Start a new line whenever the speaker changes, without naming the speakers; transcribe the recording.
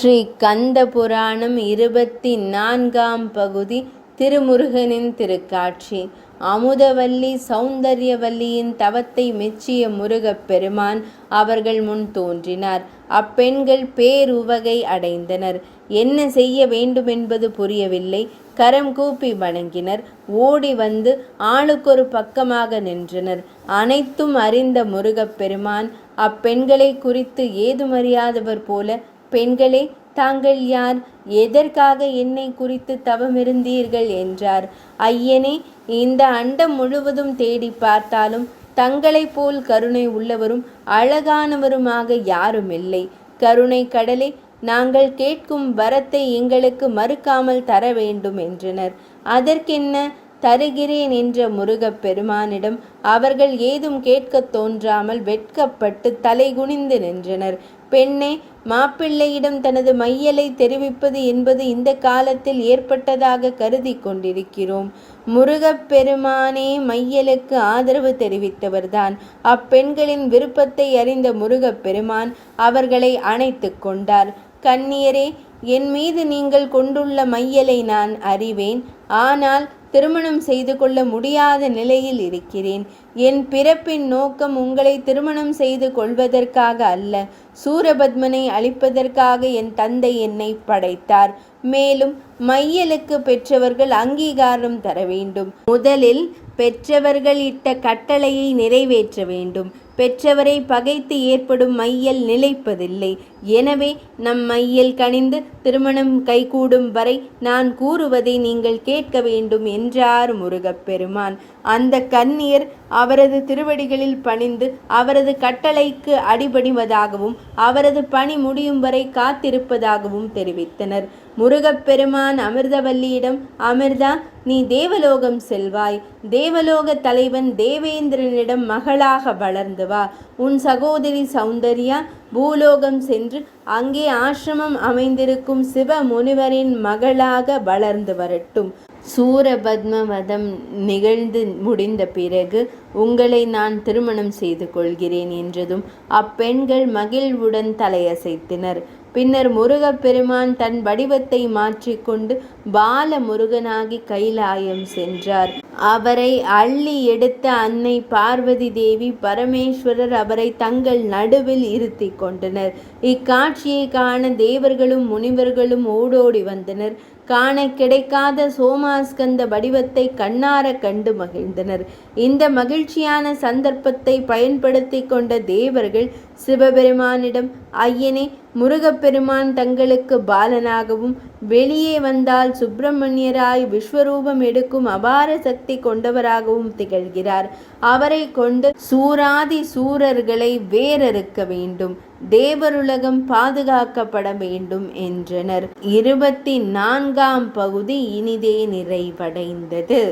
ஸ்ரீ கந்த புராணம் 24ஆம் பகுதி. திருமுருகனின் திருக்காட்சி. அமுதவல்லி சௌந்தர்யவல்லியின் தவத்தை மெச்சிய முருகப் பெருமான் அவர்கள் முன் தோன்றினார். அப்பெண்கள் பேருவகை அடைந்தனர். என்ன செய்ய வேண்டுமென்பது புரியவில்லை. கரம் கூப்பி வணங்கினர். ஓடி வந்து ஆளுக்கொரு பக்கமாக நின்றனர். அனைத்தும் அறிந்த முருகப் பெருமான் அப்பெண்களை குறித்து ஏதுமறியாதவர் போல, பெண்களே, தாங்கள் யார்? எதற்காக என்னை குறித்து தவமிருந்தீர்கள் என்றார். ஐயனே, இந்த அண்டம் முழுவதும் தேடி பார்த்தாலும் தங்களைப் போல் கருணை உள்ளவரும் அழகானவருமாக யாருமில்லை. கருணை கடலே, நாங்கள் கேட்கும் வரத்தை எங்களுக்கு மறுக்காமல் தர வேண்டும் என்றனர். அதற்கென்ன, தருகிறேன் என்ற முருகப் பெருமானிடம் அவர்கள் ஏதும் கேட்கத் தோன்றாமல் வெட்கப்பட்டு தலைகுனிந்து நின்றனர். பெண்ணே, மாப்பிள்ளையிடம் தனது மையலை தெரிவிப்பது என்பது இந்த காலத்தில் ஏற்பட்டதாக கருதி கொண்டிருக்கிறோம். முருகப் பெருமானே மையலுக்கு ஆதரவு தெரிவித்தவர்தான். அப்பெண்களின் விருப்பத்தை அறிந்த முருகப் பெருமான் அவர்களை அணைத்து கொண்டார். கன்னியரே, என் மீது நீங்கள் கொண்டுள்ள மையலை நான் அறிவேன். ஆனால் திருமணம் செய்து கொள்ள முடியாத நிலையில் இருக்கிறேன். என் பிறப்பின் நோக்கம் உங்களை திருமணம் செய்து கொள்வதற்காக அல்ல. சூரபத்மனை அழிப்பதற்காக என் தந்தை என்னை படைத்தார். மேலும் மையலுக்கு பெற்றவர்கள் அங்கீகாரம் தர வேண்டும். முதலில் பெற்றவர்கள் இட்ட கட்டளையை நிறைவேற்ற வேண்டும். பெற்றவரை பகைத்து ஏற்படும் மையல் நிலைப்பதில்லை. எனவே நம் மையல் கனிந்து திருமணம் கைகூடும் வரை நான் கூறுவதை நீங்கள் கேட்க வேண்டும் என்றார் முருகப் பெருமான். அந்த கன்னியர் அவரது திருவடிகளில் பணிந்து அவரது கட்டளைக்கு அடிபணிவதாகவும் அவரது பணி முடியும் வரை காத்திருப்பதாகவும் தெரிவித்தனர். முருகப் பெருமான் அமிர்தவல்லியிடம், அமிர்தா, நீ தேவலோகம் செல்வாய். தேவலோக தலைவன் தேவேந்திரனிடம் மகளாக வளர்ந்து வா. உன் சகோதரி சௌந்தர்யா பூலோகம் சென்று அங்கே ஆசிரமம் அமைந்திருக்கும் சிவ முனிவரின் மகளாக வளர்ந்து வரட்டும். சூரபத்மவதம் நிகழ்ந்து முடிந்த பிறகு உங்களை நான் திருமணம் செய்து கொள்கிறேன் என்றதும் அப்பெண்கள் மகிழ்வுடன் தலையசைத்தனர். பின்னர் முருகப் பெருமான் தன் வடிவத்தை மாற்றிக்கொண்டு பால முருகனாகி கைலாயம் சென்றார். அவரை அள்ளி எடுத்த அன்னை பார்வதி தேவி பரமேஸ்வரர் அவரை தங்கள் நடுவில் இருத்தி கொண்டனர். இக்காட்சியை காண தேவர்களும் முனிவர்களும் ஓடோடி வந்தனர். காண கிடைக்காத சோமாஸ்கந்த வடிவத்தை கண்ணார கண்டு மகிழ்ந்தனர். இந்த மகிழ்ச்சியான சந்தர்ப்பத்தை பயன்படுத்தி கொண்ட தேவர்கள் சிவபெருமானிடம், ஐயனே, முருகப்பெருமான் தங்களுக்கு பாலனாகவும் வெளியே வந்தால் சுப்பிரமணியராய் விஸ்வரூபம் எடுக்கும் அபார சக்தி கொண்டவராகவும் திகழ்கிறார். அவரை கொண்டு சூராதி சூரர்களை வேறறுக்க வேண்டும். தேவருலகம் பாதுகாக்கப்பட வேண்டும் என்றனர். 24ஆம் பகுதி இனிதே நிறைவடைந்தது.